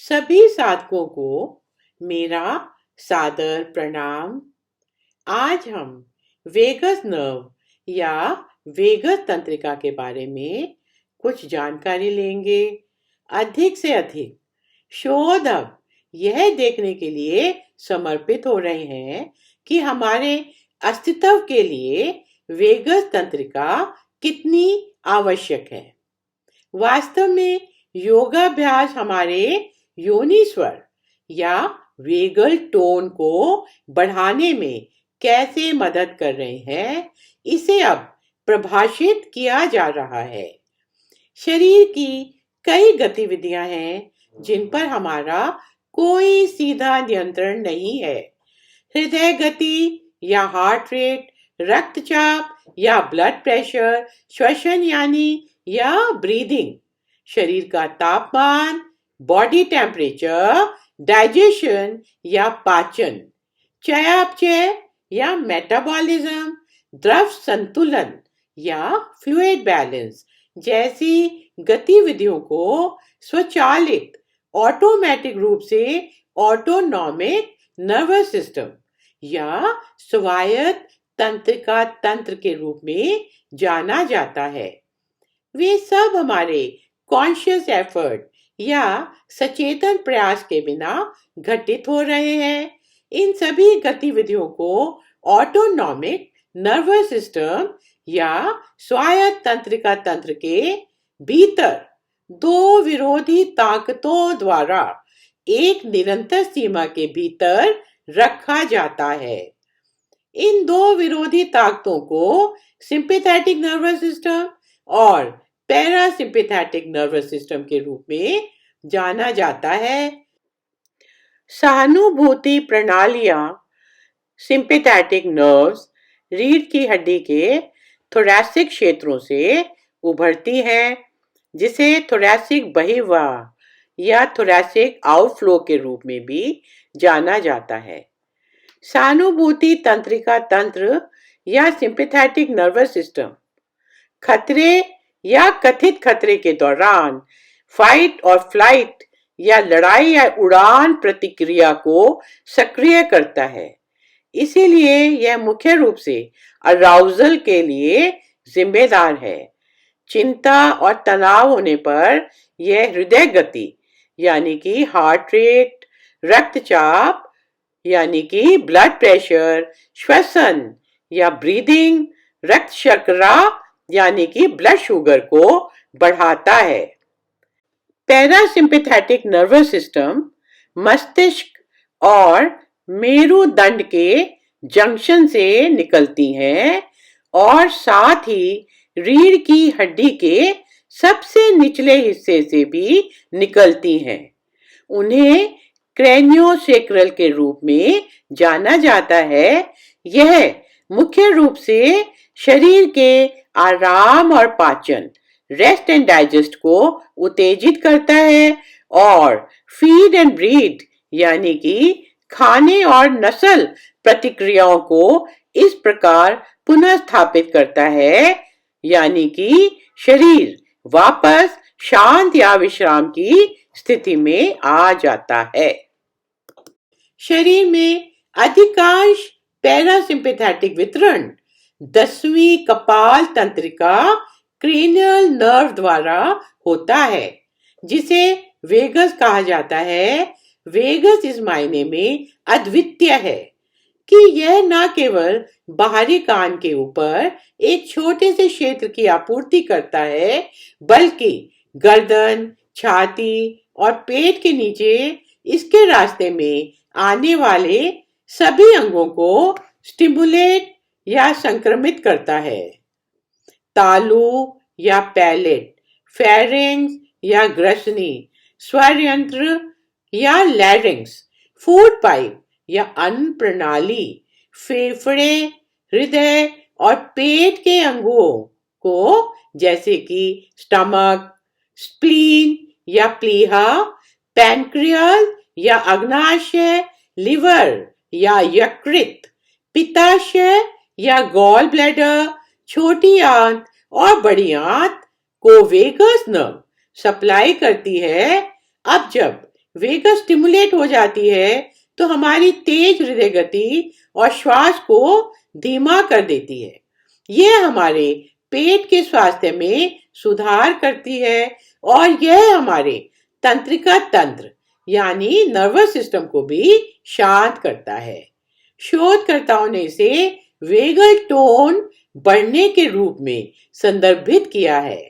सभी साधकों को मेरा सादर प्रणाम। आज हम वेगस नर्व या वेगस तंत्रिका के बारे में कुछ जानकारी लेंगे। अधिक से अधिक शोध अब यह देखने के लिए समर्पित हो रहे हैं कि हमारे अस्तित्व के लिए वेगस तंत्रिका कितनी आवश्यक है। वास्तव में योगाभ्यास हमारे योनि स्वर या वेगल टोन को बढ़ाने में कैसे मदद कर रहे हैं, इसे अब परिभाषित किया जा रहा है। शरीर की कई गतिविधियां हैं जिन पर हमारा कोई सीधा नियंत्रण नहीं है। हृदय गति या हार्ट रेट, रक्तचाप या ब्लड प्रेशर, श्वसन या ब्रीदिंग, शरीर का तापमान, बॉडी टेम्परेचर, डाइजेशन या पाचन, चयापचय या मेटाबॉलिज्म, द्रव संतुलन या फ्लूइड बैलेंस जैसी गतिविधियों को स्वचालित ऑटोमेटिक रूप से ऑटोनॉमिक नर्वस सिस्टम या स्वायत्त तंत्रिका तंत्र के रूप में जाना जाता है। वे सब हमारे कॉन्शियस एफर्ट या सचेतन प्रयास के बिना घटित हो रहे हैं। इन सभी गतिविधियों को ऑटोनॉमिक नर्वस सिस्टम या स्वायत्त तंत्रिका तंत्र के भीतर दो विरोधी ताकतों द्वारा एक निरंतर सीमा के भीतर रखा जाता है। इन दो विरोधी ताकतों को सिंपैथेटिक नर्वस सिस्टम और पैरासिम्पैथेटिक नर्वस सिस्टम के रूप में जाना जाता है। सहानुभूति प्रणालियां सिंपैथेटिक नर्व्स रीढ़ की हड्डी के थोरैसिक क्षेत्रों से उभरती हैं, जिसे थोरैसिक बहिर्वाह या थोरैसिक आउटफ्लो के रूप में भी जाना जाता है। सहानुभूति तंत्रिका तंत्र या सिंपैथेटिक नर्वस सिस्टम खतरे या कथित खतरे के दौरान फाइट और फ्लाइट या लड़ाई या उड़ान प्रतिक्रिया को सक्रिय करता है। इसीलिए यह मुख्य रूप से अराउजल के लिए जिम्मेदार है। चिंता और तनाव होने पर यह हृदय गति यानी कि हार्ट रेट, रक्तचाप यानी कि ब्लड प्रेशर, श्वसन या ब्रीदिंग, रक्त शर्करा यानी कि ब्लड शुगर को बढ़ाता है। पैरासिम्पैथेटिक नर्वस सिस्टम मस्तिष्क और मेरुदंड के जंक्शन से निकलती हैं और साथ ही रीढ़ की हड्डी के सबसे निचले हिस्से से भी निकलती हैं। उन्हें क्रैनियोसैक्रल के रूप में जाना जाता है। यह मुख्य रूप से शरीर के आराम और पाचन, रेस्ट एंड डाइजेस्ट को उत्तेजित करता है और फीड एंड ब्रीड यानी कि खाने और नस्ल प्रतिक्रियाओं को इस प्रकार पुनः स्थापित करता है, यानी कि शरीर वापस शांत या विश्राम की स्थिति में आ जाता है। शरीर में अधिकांश पैरासिम्पैथेटिक वितरण 10वीं कपाल तंत्रिका क्रेनियल नर्व द्वारा होता है, जिसे वेगस कहा जाता है। वेगस इस मायने में अद्वितीय है कि यह न केवल बाहरी कान के ऊपर एक छोटे से क्षेत्र की आपूर्ति करता है, बल्कि गर्दन, छाती और पेट के नीचे इसके रास्ते में आने वाले सभी अंगों को स्टिमुलेट या संक्रमित करता है। तालु या पैलेट, फेरिंग्स या ग्रसनी, स्वर यंत्र या लैरिंक्स, फूड पाइप या अन्न प्रणाली, फेफड़े, हृदय और पेट के अंगों को जैसे कि स्टमक, स्प्लीन या प्लीहा, पैनक्रियाज या अग्नाशय, लिवर या यकृत, पित्ताशय या गॉल ब्लैडर, छोटी आंत और बड़ी आंत को वेगस नर्व सप्लाई करती है। अब जब वेगस स्टिमुलेट हो जाती है तो हमारी तेज हृदय गति और श्वास को धीमा कर देती है। यह हमारे पेट के स्वास्थ्य में सुधार करती है और यह हमारे तंत्रिका तंत्र यानी नर्वस सिस्टम को भी शांत करता है। शोधकर्ताओं ने इसे वेगल टोन बढ़ने के रूप में संदर्भित किया है।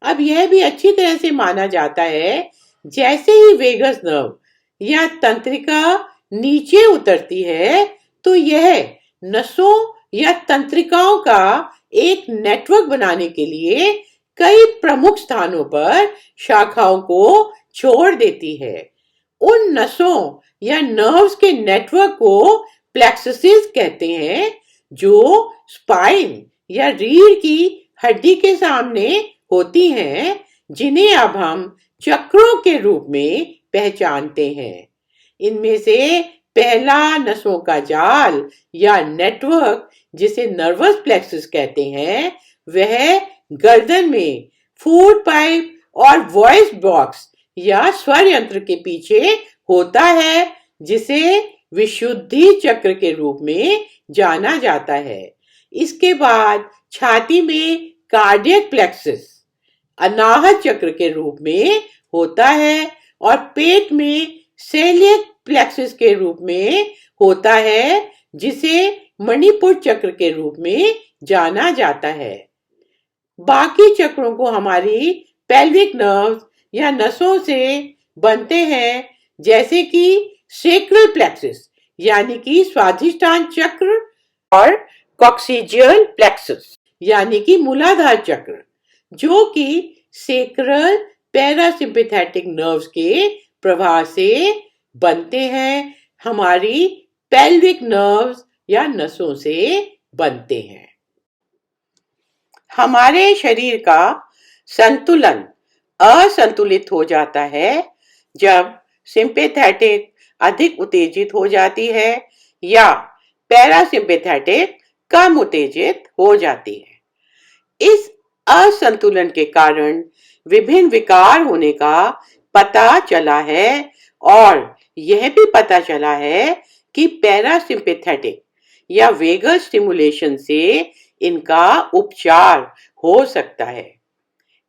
अब यह भी अच्छी तरह से माना जाता है जैसे ही वेगस नर्व या तंत्रिका नीचे उतरती है तो यह नसों या तंत्रिकाओं का एक नेटवर्क बनाने के लिए कई प्रमुख स्थानों पर शाखाओं को छोड़ देती है। उन नसों या नर्व्स के नेटवर्क को प्लेक्सस कहते हैं जो स्पाइन या रीढ़ की हड्डी के सामने होती हैं, जिन्हें अब हम चक्रों के रूप में पहचानते हैं। इनमें से पहला नसों का जाल या नेटवर्क जिसे नर्वस प्लेक्सस कहते हैं, वह गर्दन में फूड पाइप और वॉइस बॉक्स या स्वर यंत्र के पीछे होता है, जिसे विशुद्धि चक्र के रूप में जाना जाता है। इसके बाद छाती में कार्डियक प्लेक्सस अनाहत चक्र के रूप में होता है और पेट में सेलियक प्लेक्सस के रूप में होता है, जिसे मणिपुर चक्र के रूप में जाना जाता है। बाकी चक्रों को हमारी पेल्विक नर्व्स या नसों से बनते हैं, जैसे कि सेक्रल प्लेक्सस यानी कि स्वाधिष्ठान चक्र और कॉक्सिजियल प्लेक्सस यानी कि मूलाधार चक्र, जो कि सेक्रल पैरासिम्पैथेटिक नर्व्स के प्रभाव से बनते हैं, हमारी पेल्विक नर्व्स या नसों से बनते हैं। हमारे शरीर का संतुलन असंतुलित हो जाता है जब सिंपैथेटिक अधिक उत्तेजित हो जाती है या पैरासिम्पैथेटिक कम उत्तेजित हो जाती है। इस असंतुलन के कारण विभिन्न विकार होने का पता चला है और यह भी पता चला है कि पैरासिम्पैथेटिक या वेगस स्टिमुलेशन से इनका उपचार हो सकता है।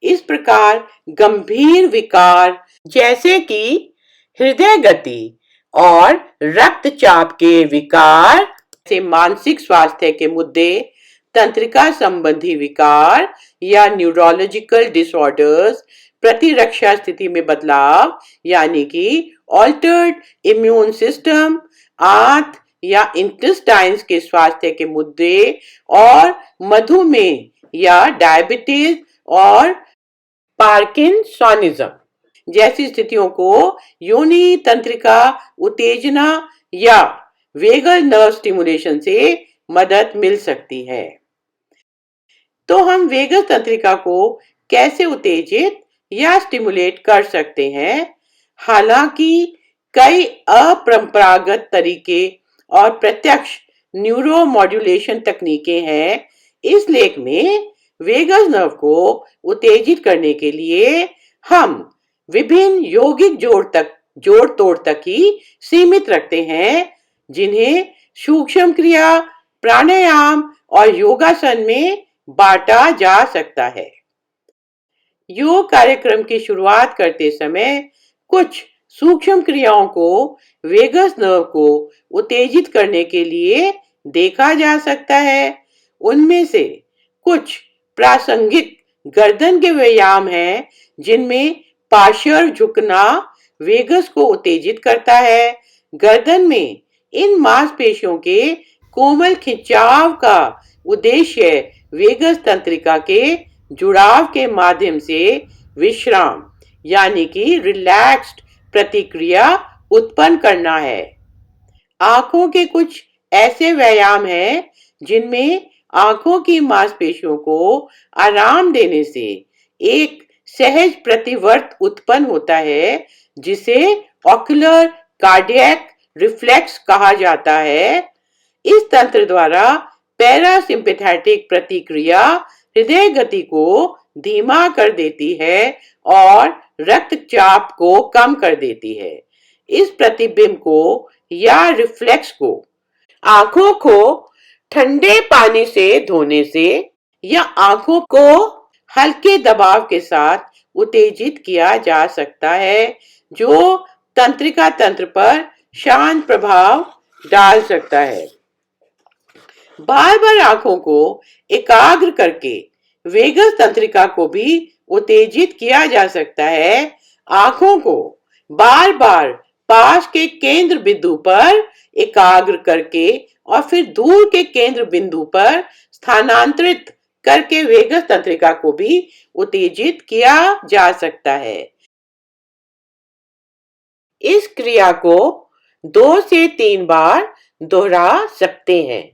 इस प्रकार गंभीर विकार जैसे कि हृदय गति और रक्तचाप के विकार से मानसिक स्वास्थ्य के मुद्दे, तंत्रिका संबंधी विकार या न्यूरोलॉजिकल डिसऑर्डर्स, प्रतिरक्षा स्थिति में बदलाव यानी कि ऑल्टर्ड इम्यून सिस्टम, आंत या इंटेस्टाइन्स के स्वास्थ्य के मुद्दे और मधुमेह या डायबिटीज और पार्किंसोनिज्म जैसी स्थितियों को योनि तंत्रिका उत्तेजना या वेगल नर्व स्टिमुलेशन से मदद मिल सकती है। तो हम वेगस तंत्रिका को कैसे उत्तेजित या स्टिमुलेट कर सकते हैं? हालांकि कई अपरंपरागत तरीके और प्रत्यक्ष न्यूरोमॉड्यूलेशन तकनीकें हैं, इस लेख में वेगस नर्व को उत्तेजित करने के लिए हम विभिन्न यौगिक जोड़ तोड़ तक ही सीमित रखते हैं, जिन्हें सूक्ष्म क्रिया, प्राणायाम और योगासन में बांटा जा सकता है। योग कार्यक्रम की शुरुआत करते समय कुछ सूक्ष्म क्रियाओं को वेगस नर्व को उत्तेजित करने के लिए देखा जा सकता है। उनमें से कुछ प्रासंगिक गर्दन के व्यायाम हैं, जिनमें पार्श्व झुकना वेगस को उत्तेजित करता है। गर्दन में इन मांसपेशियों के कोमल खिंचाव का उद्देश्य वेगस तंत्रिका के जुड़ाव के माध्यम से विश्राम यानी कि रिलैक्स्ड प्रतिक्रिया उत्पन्न करना है। आंखों के कुछ ऐसे व्यायाम हैं जिनमें आंखों की मांसपेशियों को आराम देने से एक सहज प्रतिवर्त उत्पन्न होता है, जिसे ऑक्यूलर कार्डियक रिफ्लेक्स कहा जाता है। इस तंत्र द्वारा पैरासिम्पैथेटिक प्रतिक्रिया हृदय गति को धीमा कर देती है और रक्तचाप को कम कर देती है। इस प्रतिबिंब को या रिफ्लेक्स को आंखों को ठंडे पानी से धोने से या आंखों को हल्के दबाव के साथ उत्तेजित किया जा सकता है, जो तंत्रिका तंत्र पर शांत प्रभाव डाल सकता है। बार बार आंखों को एकाग्र करके वेगस तंत्रिका को भी उत्तेजित किया जा सकता है। आंखों को बार बार पास के केंद्र बिंदु पर एकाग्र करके और फिर दूर के केंद्र बिंदु पर स्थानांतरित करके वेगस तंत्रिका को भी उत्तेजित किया जा सकता है। इस क्रिया को 2 से 3 बार दोहरा सकते हैं।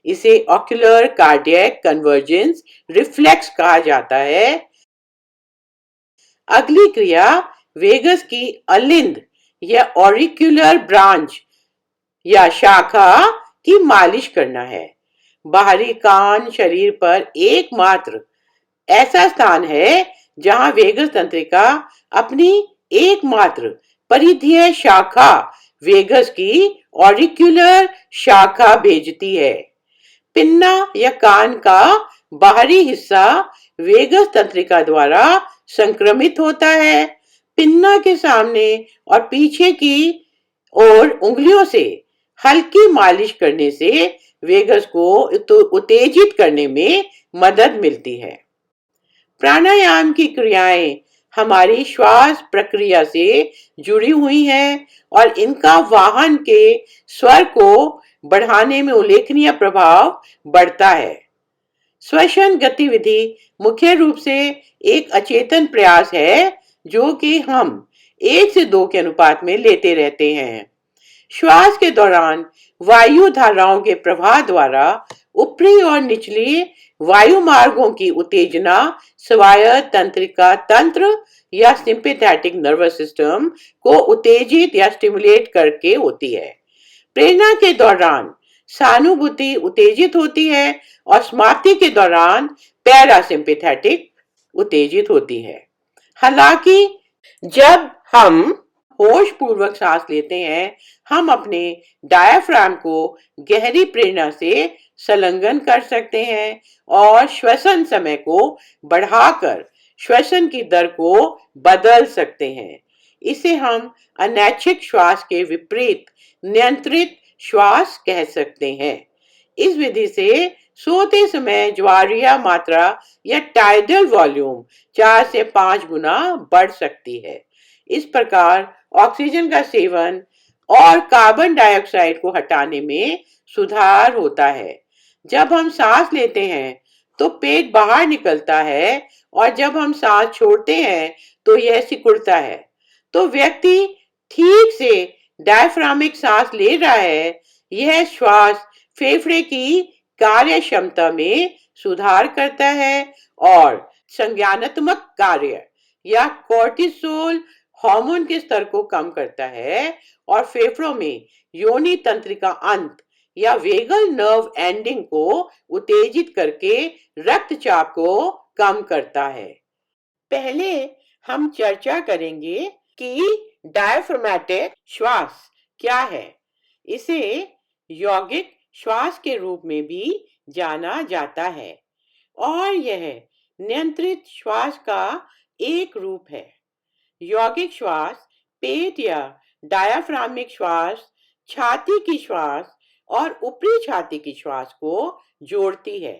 इसे ऑक्यूलर कार्डियक कन्वर्जेंस रिफ्लेक्स कहा जाता है। अगली क्रिया वेगस की अलिंद या ऑरिक्यूलर ब्रांच या शाखा की मालिश करना है। बाहरी कान शरीर पर एकमात्र ऐसा स्थान है जहां वेगस तंत्रिका अपनी एकमात्र परिधीय शाखा वेगस की ऑरिक्यूलर शाखा भेजती है। पिन्ना या कान का बाहरी हिस्सा वेगस तंत्रिका द्वारा संक्रमित होता है। पिन्ना के सामने और पीछे की ओर उंगलियों से हल्की मालिश करने से वेगस को उत्तेजित करने में मदद मिलती है। प्राणायाम की क्रियाएं हमारी श्वास प्रक्रिया से जुड़ी हुई हैं और इनका वाहन के स्वर को बढ़ाने में उल्लेखनीय प्रभाव बढ़ता है। श्वसन गतिविधि मुख्य रूप से एक अचेतन प्रयास है जो कि हम 1 से 2 के अनुपात में लेते रहते हैं। श्वास के दौरान वायु धाराओं के प्रवाह द्वारा ऊपरी और निचली वायु मार्गों की उत्तेजना स्वायत्त तंत्रिका तंत्र या सिंपैथेटिक नर्वस सिस्टम को उत्तेजित या स्टिमुलेट करके होती है। प्रेरणा के दौरान सहानुभूति उत्तेजित होती है और समाप्ति के दौरान पैरासिम्पैथेटिक उत्तेजित होती है। हालांकि जब हम होश पूर्वक सांस लेते हैं, हम अपने डायाफ्राम को गहरी प्रेरणा से संलग्न कर सकते हैं और श्वसन समय को बढ़ाकर श्वसन की दर को बदल सकते हैं। इसे हम अनैच्छिक श्वास के विपरीत नियंत्रित श्वास कह सकते हैं। इस विधि से सोते समय ज्वारीय मात्रा या टाइडल वॉल्यूम 4 से 5 गुना बढ़ सकती है। इस प्रकार ऑक्सीजन का सेवन और कार्बन डाइऑक्साइड को हटाने में सुधार होता है। जब हम सांस लेते हैं तो पेट बाहर निकलता है और जब हम सांस छोड़ते हैं तो यह सिकुड़ता है। तो व्यक्ति ठीक से डायफ्रामिक सांस ले रहा है। यह श्वास फेफड़े की कार्य क्षमता में सुधार करता है और संज्ञानात्मक कार्य या कोर्टिसोल हार्मोन के स्तर को कम करता है और फेफड़ों में योनि तंत्रिका अंत या वेगल नर्व एंडिंग को उत्तेजित करके रक्तचाप को कम करता है। पहले हम चर्चा करेंगे कि डायफ्रामेटिक श्वास क्या है। इसे यौगिक श्वास के रूप में भी जाना जाता है और यह नियंत्रित श्वास का एक रूप है। यौगिक श्वास पेट या डायाफ्रामिक श्वास, छाती की श्वास और ऊपरी छाती की श्वास को जोड़ती है।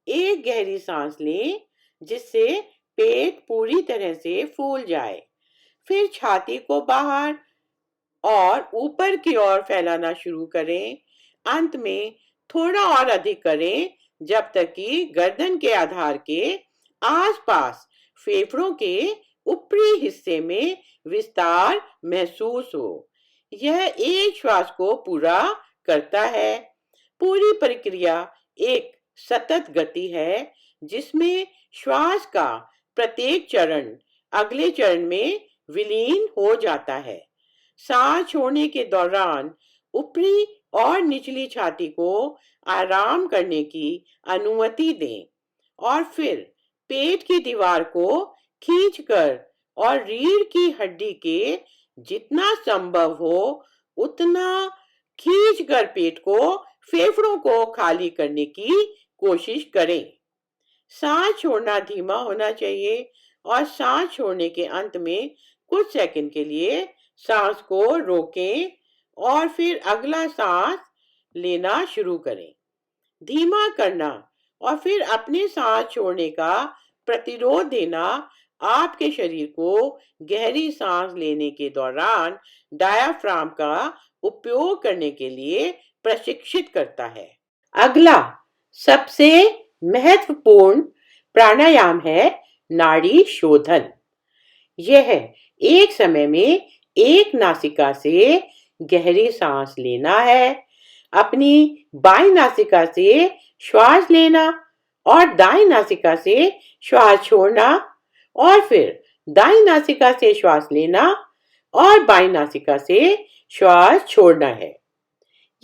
एक गहरी सांस लें जिससे पेट पूरी तरह से फूल जाए। फिर छाती को बाहर और ऊपर की ओर फैलाना शुरू करें। अंत में थोड़ा और अधिक करें जब तक कि गर्दन के आधार के आसपास फेफड़ों के ऊपरी हिस्से में विस्तार महसूस हो। यह एक श्वास को पूरा करता है। पूरी प्रक्रिया एक सतत गति है जिसमें श्वास का प्रत्येक चरण अगले चरण में विलीन हो जाता है। सांस छोड़ने के दौरान ऊपरी और निचली छाती को आराम करने की अनुमति दें और फिर पेट की दीवार को खींचकर और रीढ़ की हड्डी के जितना संभव हो उतना खींचकर पेट को, फेफड़ों को खाली करने की कोशिश करें। सांस छोड़ना धीमा होना चाहिए और सांस छोड़ने के अंत में कुछ सेकंड के लिए सांस को रोकें और फिर अगला सांस लेना शुरू करें। धीमा करना और फिर अपने सांस छोड़ने का प्रतिरोध देना आपके शरीर को गहरी सांस लेने के दौरान डायाफ्राम का उपयोग करने के लिए प्रशिक्षित करता है। अगला सबसे महत्वपूर्ण प्राणायाम है नाड़ी शोधन। यह एक समय में एक नासिका से गहरी सांस लेना है, अपनी बाईं नासिका से श्वास लेना और दाईं नासिका से श्वास छोड़ना और फिर दाईं नासिका से श्वास लेना और बाईं नासिका से श्वास छोड़ना है।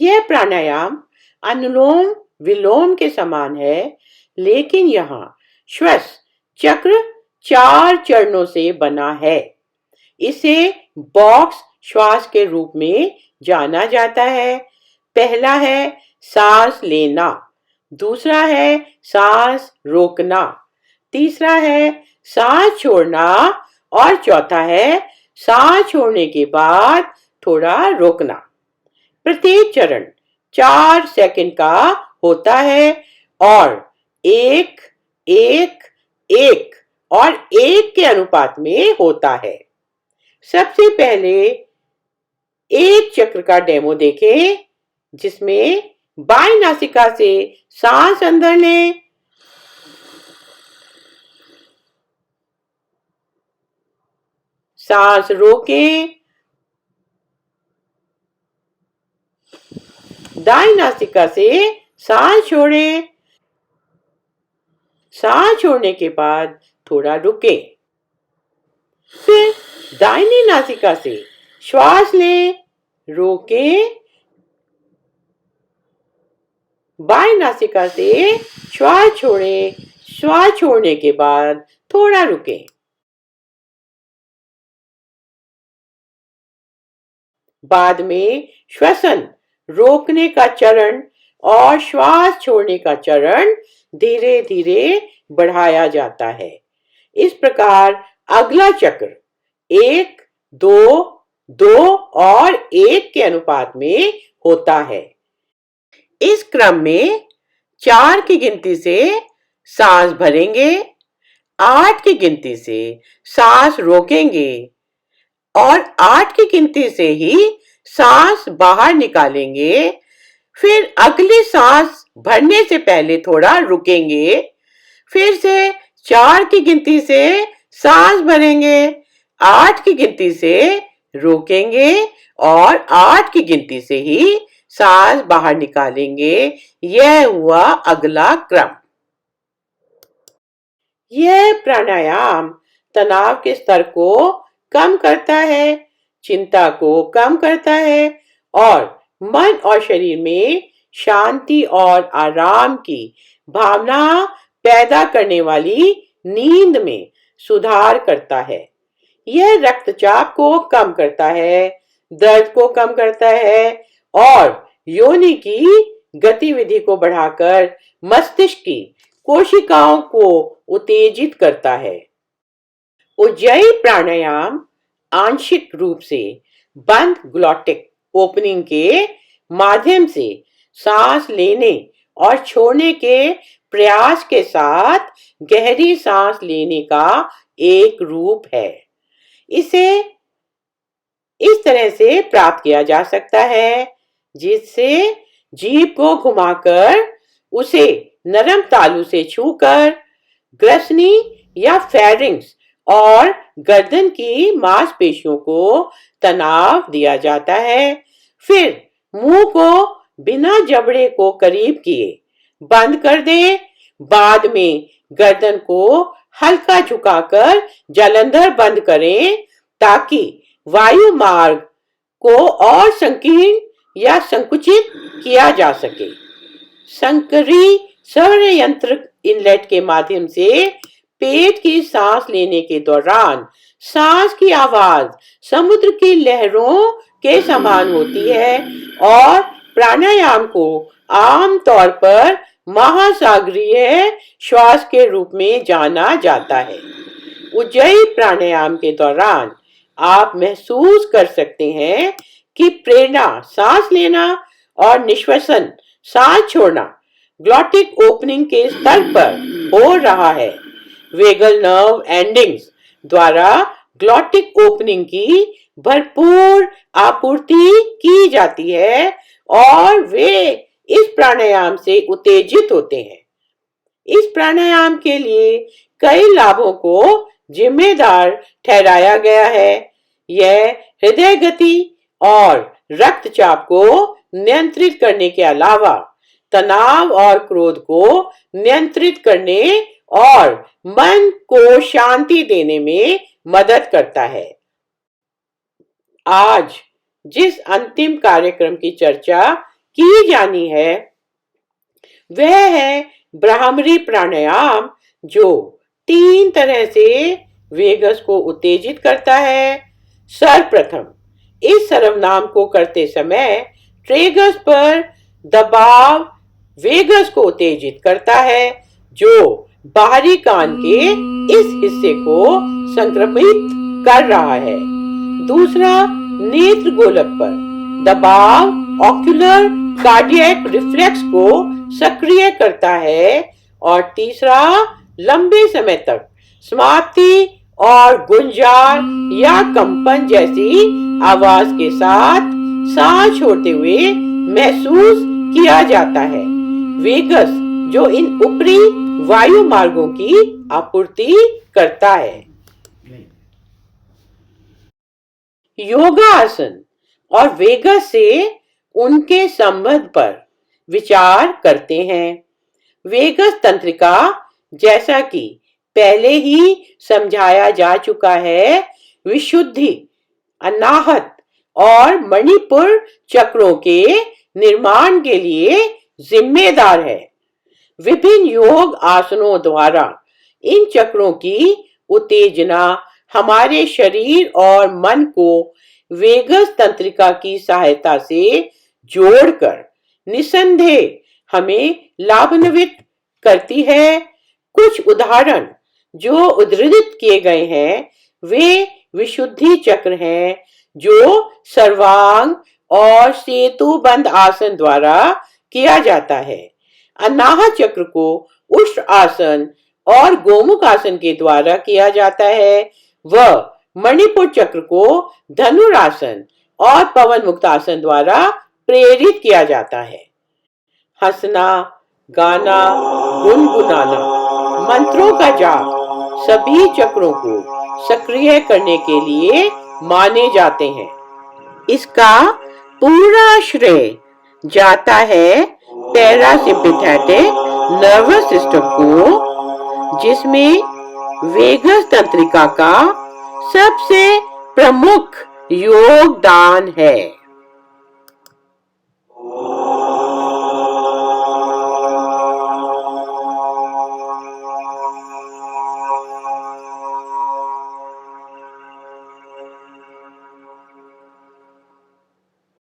यह प्राणायाम अनुलोम विलोम के समान है, लेकिन यहाँ श्वास चक्र 4 चरणों से बना है। इसे बॉक्स श्वास के रूप में जाना जाता है। पहला है सांस लेना, दूसरा है सांस रोकना, तीसरा है सांस छोड़ना और चौथा है सांस छोड़ने के बाद थोड़ा रोकना। प्रत्येक चरण 4 सेकंड का होता है और 1, 1, 1 और 1 के अनुपात में होता है। सबसे पहले एक चक्र का डेमो देखें, जिसमें बाईं नासिका से सांस अंदर लें, सांस रोकें, दाईं नासिका से सांस छोड़ें, सांस छोड़ने के बाद थोड़ा रुकें, फिर दाहिनी नासिका से श्वास लें, रोकें, बाईं नासिका से श्वास छोड़ें, श्वास छोड़ने के बाद थोड़ा रुकें। बाद में श्वसन रोकने का चरण और श्वास छोड़ने का चरण धीरे धीरे बढ़ाया जाता है। इस प्रकार अगला चक्र 1, 2, 2 और 1 के अनुपात में होता है। इस क्रम में 4 की गिनती से सांस भरेंगे, 8 की गिनती से सांस रोकेंगे और 8 की गिनती से ही सांस बाहर निकालेंगे। फिर अगली सांस भरने से पहले थोड़ा रुकेंगे, फिर से 4 की गिनती से सांस भरेंगे, 8 की गिनती से रोकेंगे और 8 की गिनती से ही सांस बाहर निकालेंगे। यह हुआ अगला क्रम। यह प्राणायाम तनाव के स्तर को कम करता है, चिंता को कम करता है और मन और शरीर में शांति और आराम की भावना पैदा करने वाली नींद में सुधार करता है। यह रक्तचाप को कम करता है, दर्द को कम करता है और योनि की गतिविधि को बढ़ाकर मस्तिष्क की कोशिकाओं को उत्तेजित करता है। उज्जयी प्राणायाम आंशिक रूप से बंद ग्लॉटिक ओपनिंग के माध्यम से सांस लेने और छोड़ने के प्रयास के साथ गहरी सांस लेने का एक रूप है। इसे इस तरह से प्राप्त किया जा सकता है, जिससे जीभ को घुमाकर उसे नरम तालू से छूकर ग्रसनी या फेरिंक्स और गर्दन की मांसपेशियों को तनाव दिया जाता है। फिर मुंह को बिना जबड़े को करीब किए बंद कर दें। बाद में गर्दन को हल्का झुकाकर जालंधर बंद करें, ताकि वायु मार्ग को और संकीर्ण या संकुचित किया जा सके। संकरी स्वरयंत्र इनलेट के माध्यम से पेट की सांस लेने के दौरान सांस की आवाज समुद्र की लहरों के समान होती है और प्राणायाम को आमतौर पर महासागरीय श्वास के रूप में जाना जाता है। उज्जयी प्राणायाम के दौरान आप महसूस कर सकते हैं कि प्रेरणा सांस लेना और निश्वसन सांस छोड़ना ग्लॉटिक ओपनिंग के स्तर पर हो रहा है। वेगल नर्व एंडिंग्स द्वारा ग्लॉटिक ओपनिंग की भरपूर आपूर्ति की जाती है और वे इस प्राणायाम से उत्तेजित होते हैं। इस प्राणायाम के लिए कई लाभों को जिम्मेदार ठहराया गया है। यह हृदय गति और रक्तचाप को नियंत्रित करने के अलावा तनाव और क्रोध को नियंत्रित करने और मन को शांति देने में मदद करता है। आज जिस अंतिम कार्यक्रम की चर्चा की जानी है वह है ब्राह्मरी प्राणायाम, जो 3 तरह से वेगस को उत्तेजित करता है। सर्वप्रथम इस सर्वनाम को करते समय ट्रेगस पर दबाव वेगस को उत्तेजित करता है, जो बाहरी कान के इस हिस्से को संक्रमित कर रहा है। दूसरा, नेत्र गोलक पर दबाव ऑक्यूलर कार्डियक रिफ्लेक्स को सक्रिय करता है। और तीसरा, लंबे समय तक समाप्ति और गुंजार या कंपन जैसी आवाज के साथ सांस छोड़ते हुए महसूस किया जाता है। वेगस जो इन ऊपरी वायु मार्गों की आपूर्ति करता है। योगासन और वेगस से उनके संबंध पर विचार करते हैं। वेगस तंत्रिका, जैसा कि पहले ही समझाया जा चुका है, विशुद्धि, अनाहत और मणिपुर चक्रों के निर्माण के लिए जिम्मेदार है। विभिन्न योग आसनों द्वारा इन चक्रों की उत्तेजना हमारे शरीर और मन को वेगस तंत्रिका की सहायता से जोड़कर निसंदेह हमें लाभान्वित करती है। कुछ उदाहरण जो उद्धृत किए गए हैं वे विशुद्धि चक्र हैं, जो सर्वांग और सेतुबंध आसन द्वारा किया जाता है। अनाहत चक्र को उष्ण आसन और गोमुख आसन के द्वारा किया जाता है। वह मणिपुर चक्र को धनुरासन और पवन मुक्त आसन द्वारा प्रेरित किया जाता है। हंसना, गाना, गुनगुनाना, मंत्रों का जाप सभी चक्रों को सक्रिय करने के लिए माने जाते हैं। इसका पूरा श्रेय जाता है पैरासिम्पैथेटिक नर्वस सिस्टम को, जिसमें वेगस तंत्रिका का सबसे प्रमुख योगदान है।